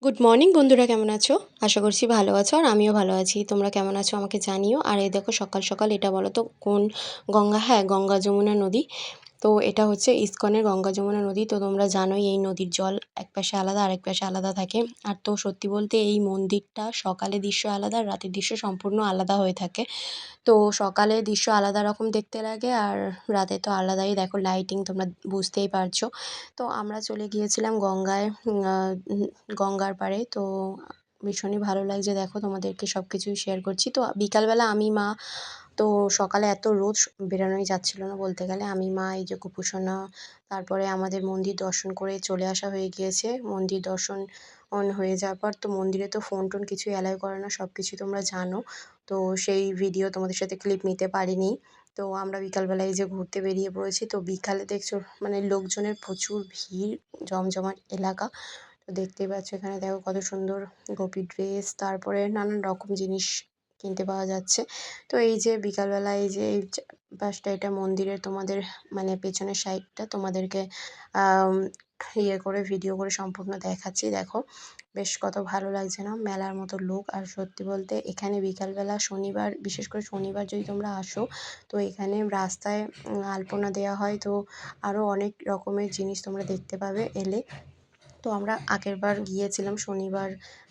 Good morning বন্ধুরা, কেমন আছো? আশা করছি ভালো আছো আর আমিও ভালো আছি। তোমরা কেমন আছো আমাকে জানিও। আর এই দেখো সকাল সকাল এটা বলো তো কোন গঙ্গা? হ্যাঁ, গঙ্গা যমুনা নদী। তো এটা হচ্ছে ইসকনের গঙ্গা যমুনা নদী। তো তোমরা জানোই এই নদীর জল এক পাশে আলাদা আরেক পাশে আলাদা থাকে। আর তো সত্যি বলতে এই মন্দিরটা সকালে দৃশ্য আলাদা আর রাতের দৃশ্য সম্পূর্ণ আলাদা হয়ে থাকে। তো সকালে দৃশ্য আলাদা রকম দেখতে লাগে আর রাতে তো আলাদাই। দেখো লাইটিং তোমরা বুঝতেই পারছো। তো আমরা চলে গিয়েছিলাম গঙ্গায়, গঙ্গার পাড়ে। তো ভীষণই ভালো লাগছে, দেখো তোমাদেরকে সব কিছুই শেয়ার করছি। তো বিকালবেলা আমি মা, তো সকালে এত রোদ বেরোনোই যাচ্ছিল না বলতে গেলে। আমি মা এই যে গোপুসোনা, তারপরে আমাদের মন্দির দর্শন করে চলে আসা হয়ে গিয়েছে। মন্দির দর্শন হয়ে যাওয়ার পর তো মন্দিরে তো ফোন টোন কিছুই অ্যালাউ করে না, সব কিছুই তোমরা জানো। তো সেই ভিডিও তোমাদের সাথে ক্লিপ নিতে পারিনি। তো আমরা বিকালবেলায় এই যে ঘুরতে বেরিয়ে পড়েছি। তো বিকালে দেখছো মানে লোকজনের প্রচুর ভিড়, জমজমাট এলাকা। তো দেখতেই পাচ্ছ এখানে দেখো কত সুন্দর গোপী ড্রেস, তারপরে নানান রকম জিনিস কিনতে পাওয়া যাচ্ছে। তো এই যে বিকালবেলা এই যে এই পাশটা এটা মন্দিরের তোমাদের মানে পেছনের সাইডটা তোমাদেরকে আম ইয়ে করে ভিডিও করে সম্পূর্ণ দেখাচ্ছি। দেখো বেশ কত ভালো লাগছে না? মেলার মতো লোক। আর সত্যি বলতে এখানে বিকালবেলা শনিবার, বিশেষ করে শনিবার যদি তোমরা আসো, তো এখানে রাস্তায় আলপনা দেওয়া হয়। তো আরও অনেক রকমের জিনিস তোমরা দেখতে পাবে এলে। তো আমরা আগেরবার গিয়েছিলাম শনিবার,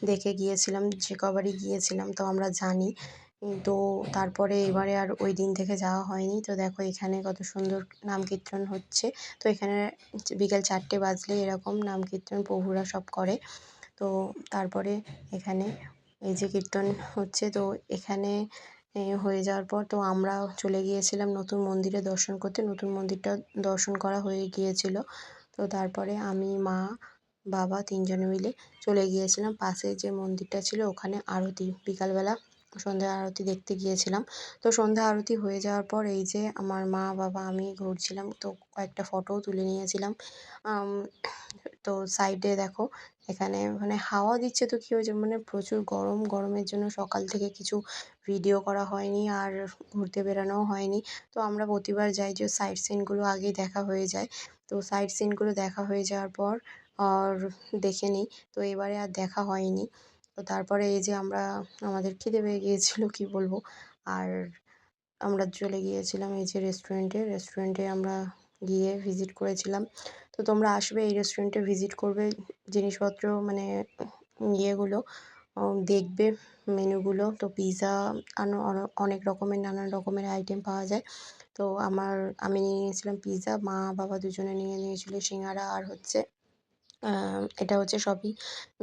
দেখে গিয়েছিলাম, যে কবারই গিয়েছিলাম তো আমরা জানি। তো তারপরে এবারে আর ওই দিন থেকে যাওয়া হয়নি। তো দেখো এখানে কত সুন্দর নাম কীর্তন হচ্ছে। তো এখানে বিকেল 4টে বাজলে এরকম নাম কীর্তন প্রভুরা সব করে। তো তারপরে এখানে এই যে কীর্তন হচ্ছে, তো এখানে হয়ে যাওয়ার পর তো আমরা চলে গিয়েছিলাম নতুন মন্দিরে দর্শন করতে। নতুন মন্দিরটা দর্শন করা হয়ে গিয়েছিল। তো তারপরে আমি, মা, বাবা 3 জনে মিলে চলে গিয়েছিলাম পাশে যে মন্দিরটা ছিল ওখানে আরতি, বিকালবেলা সন্ধ্যা আরতি দেখতে গিয়েছিলাম। তো সন্ধ্যা আরতি হয়ে যাওয়ার পর এই যে আমার মা, বাবা, আমি ঘুরছিলাম। তো কয়েকটা ফটোও তুলে নিয়েছিলাম। আম তো সাইডে দেখো এখানে মানে হাওয়া দিচ্ছে, তো কী হয়েছে মানে প্রচুর গরম। গরমের জন্য সকাল থেকে কিছু ভিডিও করা হয়নি আর ঘুরতে বেরানোও হয়নি। তো আমরা প্রতিবার যাই যে সাইট সিনগুলো আগেই দেখা হয়ে যায়। তো সাইট সিনগুলো দেখা হয়ে যাওয়ার পর আর দেখে নিই। তো এবারে আর দেখা হয়নি। তো তারপরে এই যে আমরা, আমাদের খিদে পেয়ে গিয়েছিল কী বলবো। আর আমরা চলে গিয়েছিলাম এই যে রেস্টুরেন্টে আমরা গিয়ে ভিজিট করেছিলাম। তো তোমরা আসবে এই রেস্টুরেন্টে ভিজিট করবে, জিনিসপত্র মানে ইয়েগুলো দেখবে, মেনুগুলো। তো পিৎজা অনেক রকমের নানান রকমের আইটেম পাওয়া যায়। তো আমি নিয়ে নিয়েছিলাম পিৎজা, মা বাবা দুজনে নিয়ে নিয়েছিল সিঙ্গারা আর হচ্ছে এটা হচ্ছে সবই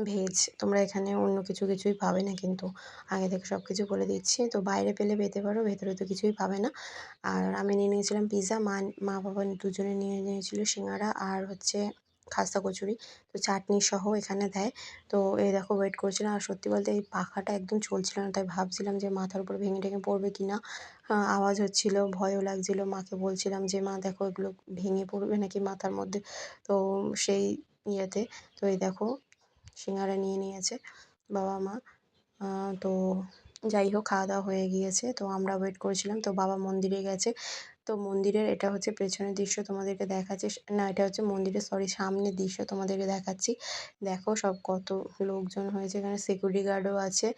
ভেজ। তোমরা এখানে অন্য কিছুই পাবে না কিন্তু। আগে থেকে সব কিছু বলে দিচ্ছি। তো বাইরে পেলে পেতে পারো, ভেতরে তো কিছুই পাবে না। আর আমি নিয়ে নিয়েছিলাম পিৎজা, মা বাবা দুজনে নিয়ে নিয়েছিল সিঙ্গারা আর হচ্ছে খাস্তা কচুরি। তো চাটনি সহ এখানে দেয়। তো এই দেখো ওয়েট করছিলাম। আর সত্যি বলতে এই পাখাটা একদম চলছিল না, তাই ভাবছিলাম যে মাথার উপর ভেঙে টেঙে পড়বে কিনা। আওয়াজ হচ্ছিল, ভয়ও লাগছিল। মাকে বলছিলাম যে মা দেখো এগুলো ভেঙে পড়বে নাকি মাথার মধ্যে। তো সেই ইয়েতে তো এই দেখো সিঙ্গারা নিয়ে নিয়েছে বাবা মা। তো যাই হোক খাওয়া দাওয়া হয়ে গিয়েছে। তো আমরা ওয়েট করেছিলাম। তো বাবা মন্দিরে গেছে। তো মন্দিরের এটা হচ্ছে পেছনের দৃশ্য তোমাদেরকে দেখাচ্ছি। না, এটা হচ্ছে মন্দিরের সামনের দৃশ্য তোমাদেরকে দেখাচ্ছি। দেখো সব কত লোকজন হয়েছে, এখানে সিকিউরিটি গার্ডও আছে।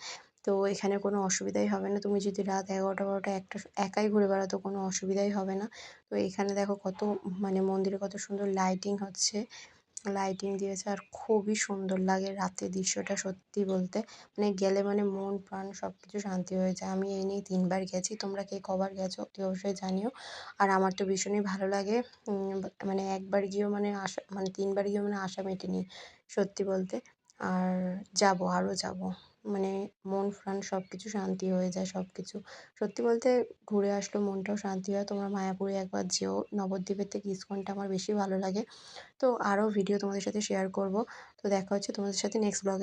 তো এখানে কোনো অসুবিধাই হবে না। তুমি যদি রাত 11টা 12টা একটা একাই ঘুরে বেড়াতো কোনো অসুবিধাই হবে না। তো এখানে দেখো কত মানে মন্দিরে কত সুন্দর লাইটিং হচ্ছে। লাইটিং দিয়েছে আর খুবই সুন্দর লাগে রাতের দৃশ্যটা সত্যি বলতে। মানে গেলে মানে মন প্রাণ সব কিছু শান্তি হয়ে যায়। আমি এই নিয়ে 3 বার গেছি। তোমরা কে কবার গেছো অতি অবশ্যই জানিও। আর আমার তো ভীষণই ভালো লাগে। মানে একবার গিয়েও মানে আশা, মানে 3 বার গিয়েও মানে আশা মেটেনি সত্যি বলতে। আর যাবো, আরও যাবো। মানে মন প্রাণ সব কিছু শান্তি হয়ে যায় সব কিছু। সত্যি বলতে ঘুরে আসলেও মনটাও শান্তি হয়। তোমরা মায়াপুরে একবার যেও। নবদ্বীপের থেকে ইস্কনটা আমার বেশি ভালো লাগে। তো আরও ভিডিও তোমাদের সাথে শেয়ার করব। তো দেখা হচ্ছে তোমাদের সাথে নেক্সট ব্লগে।